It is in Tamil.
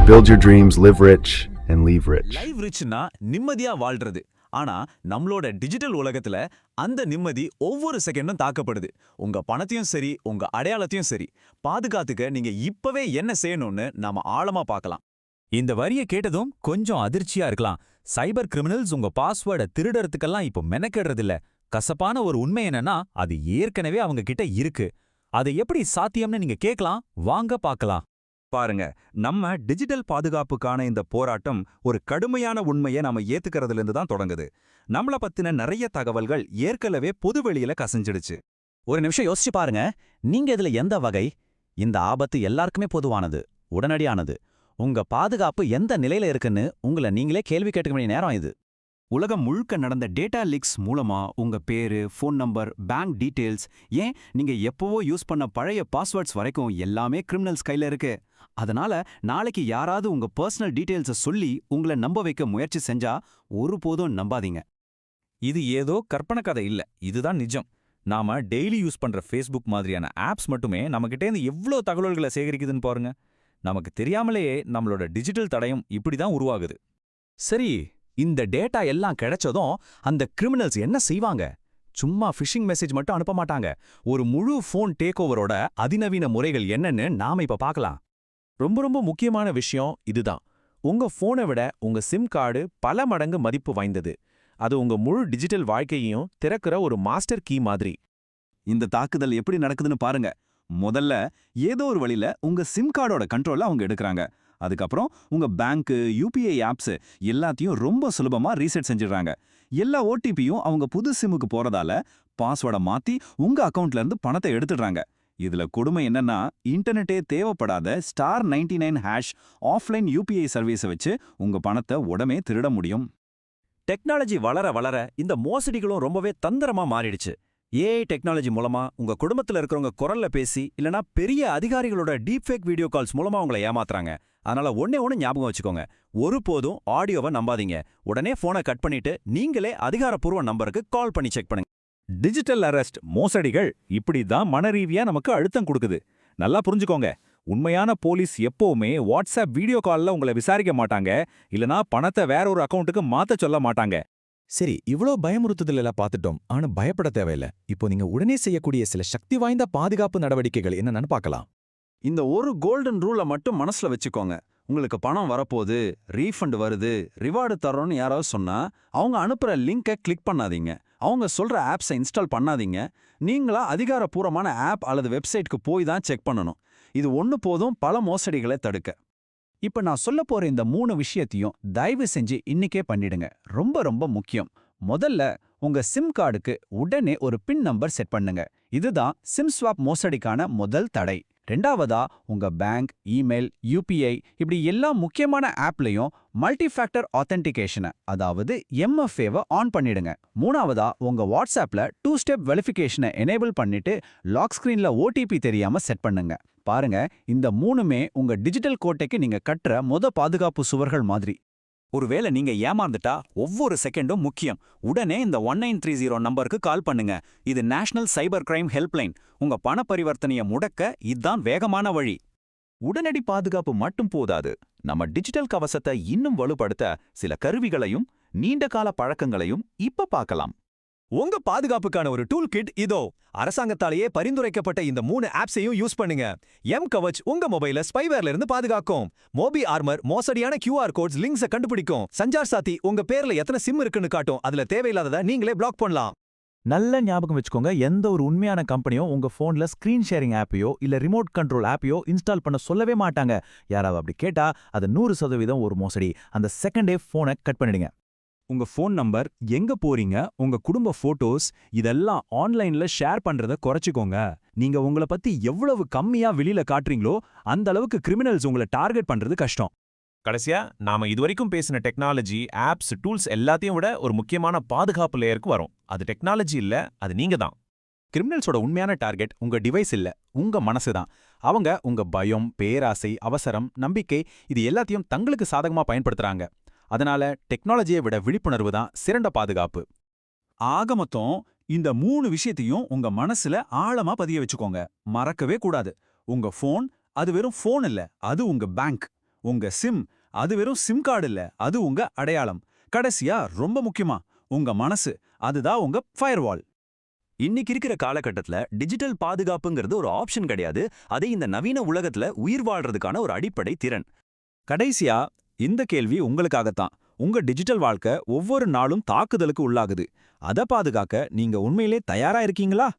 Build your dreams, live rich, and leave rich. Live ரிச்னா நிம்மதியா வாழ்றது. ஆனா நம்மளோட டிஜிட்டல் உலகத்துல அந்த நிம்மதி ஒவ்வொரு செகண்டும் தாக்கப்படுது. உங்க பணத்தையும் சரி, உங்க அடையாளத்தையும் சரி பாதுகாத்துக்க நீங்க இப்பவே என்ன செய்யணும்னு நாம ஆழமா பார்க்கலாம். இந்த வரிய கேட்டதும் கொஞ்சம் அதிர்ச்சியா இருக்கலாம். சைபர் கிரிமினல்ஸ் உங்க பாஸ்வேர்டை திருடறதுக்கெல்லாம் இப்போ மெனக்கெடுறது இல்ல. கசப்பான ஒரு உண்மை என்னன்னா, அது ஏற்கனவே அவங்க கிட்ட இருக்கு. அது எப்படி சாத்தியம்னு நீங்க கேட்கலாம். வாங்க பார்க்கலாம். பாருங்க, நம்ம டிஜிட்டல் பாதுகாப்புக்கான இந்த போராட்டம் ஒரு கடுமையான உண்மையை நாம ஏத்துக்கிறதுலேருந்து தான் தொடங்குது. நம்மள பத்தின நிறைய தகவல்கள் ஏற்கனவே பொதுவெளியில கசிஞ்சிடுச்சு. ஒரு நிமிஷம் யோசிச்சு பாருங்க, நீங்க இதுல எந்த வகை? இந்த ஆபத்து எல்லாருக்குமே பொதுவானது, உடனடியானது. உங்க பாதுகாப்பு எந்த நிலையில இருக்குன்னு உங்களை நீங்களே கேள்வி கேட்டுக்க வேண்டிய நேரம் இது. உலகம் முழுக்க நடந்த டேட்டா லீக்ஸ் மூலமா உங்க பேரு, ஃபோன் நம்பர், பேங்க் டீடைல்ஸ், ஏன் நீங்க எப்பவோ யூஸ் பண்ண பழைய பாஸ்வேர்ட்ஸ் வரைக்கும் எல்லாமே கிரிமினல்ஸ் கையில இருக்கு. அதனால நாளைக்கு யாராவது உங்க பர்சனல் டீடைல்ஸை சொல்லி உங்களை நம்ப வைக்க முயற்சி செஞ்சா ஒருபோதும் நம்பாதீங்க. இது ஏதோ கற்பனை கதை இல்ல, இதுதான் நிஜம். நாம டெய்லி யூஸ் பண்ற ஃபேஸ்புக் மாதிரியான ஆப்ஸ் மட்டுமே நம்மகிட்டேருந்து எவ்வளோ தகவல்களை சேகரிக்குதுன்னு பாருங்க. நமக்கு தெரியாமலேயே நம்மளோட டிஜிட்டல் தடயம் இப்படிதான் உருவாகுது. சரி, இந்த டேட்டா எல்லாம் கிடைச்சதும் அந்த கிரிமினல்ஸ் என்ன செய்வாங்க? சும்மா ஃபிஷிங் மெசேஜ் மட்டும் அனுப்ப மாட்டாங்க. ஒரு முழு ஃபோன் டேக் ஓவரோட அதிநவீன முறைகள் என்னன்னு நாம இப்ப பார்க்கலாம். ரொம்ப முக்கியமான விஷயம் இதுதான். உங்க போனை விட உங்க சிம் கார்டு பல மடங்கு மதிப்பு வாய்ந்தது. அது உங்க முழு டிஜிட்டல் வாழ்க்கையையும் திறக்கிற ஒரு மாஸ்டர் கீ மாதிரி. இந்த தாக்குதல் எப்படி நடக்குதுன்னு பாருங்க. முதல்ல ஏதோ ஒரு வழியில உங்க சிம் கார்டோட கண்ட்ரோல அவங்க எடுக்கிறாங்க. அதுக்கப்புறம் உங்க பேங்க், யூபிஐ ஆப்ஸ் எல்லாத்தையும் ரொம்ப சுலபமா ரீசெட் செஞ்சிடுறாங்க. எல்லா ஓடிபியும் அவங்க புது சிம்முக்கு போறதால பாஸ்வேர்டை மாத்தி உங்க அக்கவுண்ட்ல இருந்து பணத்தை எடுத்துடுறாங்க. இதுல கொடுமை என்னன்னா, இன்டர்நெட்டே தேவைப்படாத *99# ஆஃப்லைன் யூபிஐ சர்வீஸை வச்சு உங்க பணத்தை உடனே திருட முடியும். டெக்னாலஜி வளர வளர இந்த மோசடிகளும் ரொம்பவே தந்திரமா மாறிடுச்சு. ஏஐ டெக்னாலஜி மூலமா உங்க குடும்பத்துல இருக்கிறவங்க குரல்ல பேசி இல்லனா பெரிய அதிகாரிகளோட டீப்ஃபேக் வீடியோ கால்ஸ் மூலமா உங்களை ஏமாத்துறாங்க. அதனால ஒண்ணு ஞாபகம் வச்சுக்கோங்க, ஒருபோதும் ஆடியோவை நம்பாதீங்க. உடனே போனை கட் பண்ணிட்டு நீங்களே அதிகாரப்பூர்வ நம்பருக்கு கால் பண்ணி செக் பண்ணுங்க. டிஜிட்டல் அரெஸ்ட் மோசடிகள் இப்படிதான் மனரீதியா நமக்கு அழுத்தம் கொடுக்குது. நல்லா புரிஞ்சுக்கோங்க, உண்மையான போலீஸ் எப்பவுமே வாட்ஸ்அப் வீடியோ கால்ல உங்களை விசாரிக்க மாட்டாங்க, இல்லனா பணத்தை வேற ஒரு அக்கவுண்ட்டுக்கு மாத்த சொல்ல மாட்டாங்க. சரி, இவ்ளோ பயமுறுத்துதல் எல்லாம் பார்த்துட்டோம். ஆனா பயப்பட தேவையில்ல. இப்போ நீங்க உடனே செய்யக்கூடிய சில சக்தி வாய்ந்த பாதுகாப்பு நடவடிக்கைகள் என்னன்னு பார்க்கலாம். இந்த ஒரு கோல்டன் ரூலை மட்டும் மனசுல வச்சுக்கோங்க. உங்களுக்கு பணம் வரப்போகுது, ரீஃபண்ட் வருது, ரிவார்டு தரோன்னு யாராவது சொன்னா அவங்க அனுப்புற லிங்கை கிளிக் பண்ணாதீங்க. அவங்க சொல்ற ஆப்ஸை இன்ஸ்டால் பண்ணாதீங்க. நீங்களா அதிகாரப்பூர்வமான ஆப் அல்லது வெப்சைட்க்கு போய் தான் செக் பண்ணணும். இது ஒன்று போதும் பல மோசடிகளை தடுக்க. இப்ப நான் சொல்ல போற இந்த 3 விஷயத்தையும் தயவு செஞ்சு இன்னைக்கே பண்ணிடுங்க. ரொம்ப முக்கியம். முதல்ல, உங்க சிம் கார்டுக்கு உடனே ஒரு பின் நம்பர் செட் பண்ணுங்க. இதுதான் சிம் ஸ்வாப் மோசடிக்கான முதல் தடை. ரெண்டாவதா, உங்க பேங்க், இமெயில், யூபிஐ இப்படி எல்லா முக்கியமான ஆப்லயும் மல்டி ஃபேக்டர் ஆத்தென்டிகேஷனை, அதாவது MFA-வை ஆன் பண்ணிடுங்க. மூணாவதா, உங்க வாட்ஸ்அப்ல 2 ஸ்டெப் வெரிஃபிகேஷனை எனேபிள் பண்ணிட்டு லாக் ஸ்கிரீன்ல OTP தெரியாம செட் பண்ணுங்க. பாருங்க, இந்த 3மே உங்க டிஜிட்டல் கோட்டைக்கு நீங்க கட்டுற பாதுகாப்பு சுவர்கள் மாதிரி. ஒருவேளை நீங்க ஏமாந்துட்டா ஒவ்வொரு செகண்டும் முக்கியம். உடனே இந்த 1930 நம்பருக்கு கால் பண்ணுங்க. இது நேஷனல் சைபர் கிரைம் ஹெல்ப்லைன். உங்க பண பரிவர்த்தனையை முடக்க இதுதான் வேகமான வழி. உடனடி பாதுகாப்பு மட்டும் போதாது, நம்ம டிஜிட்டல் கவசத்தை இன்னும் வலுப்படுத்த சில கருவிகளையும் நீண்ட கால பழக்கங்களையும் இப்ப பார்க்கலாம். உங்க பாதுகாப்புக்கான ஒரு டூல் கிட் இதோ. அரசாங்கத்தாலேயே பரிந்துரைக்கப்பட்ட இந்த 3 ஆப்ஸையும் யூஸ் பண்ணுங்க. M-கவச் உங்க மொபைல ஸ்பைவேர்ல இருந்து பாதுகாக்கும். மோபி ஆர்மர் மோசடியான QR கோட்ஸ் லிங்க்ஸை கண்டுபிடிக்கும். சஞ்சார் சாத்தி உங்க பேர்ல எத்தனை சிம் இருக்குன்னு காட்டும். அதுல தேவையில்லாததை நீங்களே பிளாக் பண்ணலாம். நல்ல ஞாபகம் வச்சுக்கோங்க, எந்த ஒரு உண்மையான கம்பெனியும் உங்க போன்ல ஸ்கிரீன் ஷேரிங் ஆப்பையோ இல்ல ரிமோட் கண்ட்ரோல் ஆப்பையோ இன்ஸ்டால் பண்ண சொல்லவே மாட்டாங்க. யாராவது அப்படி கேட்டா அது 100% ஒரு மோசடி. அந்த செகண்டே போனை கட் பண்ணிடுங்க. உங்க ஃபோன் நம்பர், எங்க போறீங்க, உங்க குடும்ப போட்டோஸ் இதெல்லாம் ஆன்லைன்ல ஷேர் பண்றத குறைச்சிக்கோங்க. நீங்க உங்களை பத்தி எவ்வளவு கம்மியா வெளியில காட்டுறீங்களோ அந்த அளவுக்கு கிரிமினல்ஸ் உங்களை டார்கெட் பண்றது கஷ்டம். கடைசியா, நாம இதுவரைக்கும் பேசின டெக்னாலஜி, ஆப்ஸ், டூல்ஸ் எல்லாத்தையும் விட ஒரு முக்கியமான பாதுகாப்பு லேயருக்கு வரும். அது டெக்னாலஜி இல்ல, அது நீங்க தான். கிரிமினல்ஸோட உண்மையான டார்கெட் உங்க டிவைஸ் இல்ல, உங்க மனசு தான். அவங்க உங்க பயம், பேராசை, அவசரம், நம்பிக்கை இது எல்லாத்தையும் தங்களுக்கு சாதகமா பயன்படுத்துறாங்க. அதனால டெக்னாலஜியை விட விழிப்புணர்வு தான் சிறந்த பாதுகாப்பு. ஆக மொத்தம் இந்த 3 விஷயத்தையும் உங்க மனசுல ஆழமா பதிய வச்சுக்கோங்க. மறக்கவே கூடாது. உங்க ஃபோன் அது வெறும் ஃபோன் இல்ல, அது உங்க பேங்க். உங்க சிம் அது வெறும் சிம் கார்டு இல்ல, அது உங்க அடையாளம். கடைசியா ரொம்ப முக்கியமா உங்க மனசு, அதுதான் உங்க ஃபயர்வால். இன்னைக்கு இருக்கிற காலகட்டத்துல டிஜிட்டல் பாதுகாப்புங்கிறது ஒரு ஆப்ஷன் கிடையாது. அது இந்த நவீன உலகத்துல உயிர் வாழ்றதுக்கான ஒரு அடிப்படை திறன். கடைசியா இந்த கேள்வி உங்களுக்காகத்தான். உங்க டிஜிட்டல் வாழ்க்கை ஒவ்வொரு நாளும் தாக்குதலுக்கு உள்ளாகுது. அத பாதுகாக்க நீங்க உண்மையிலே தயாரா இருக்கீங்களா?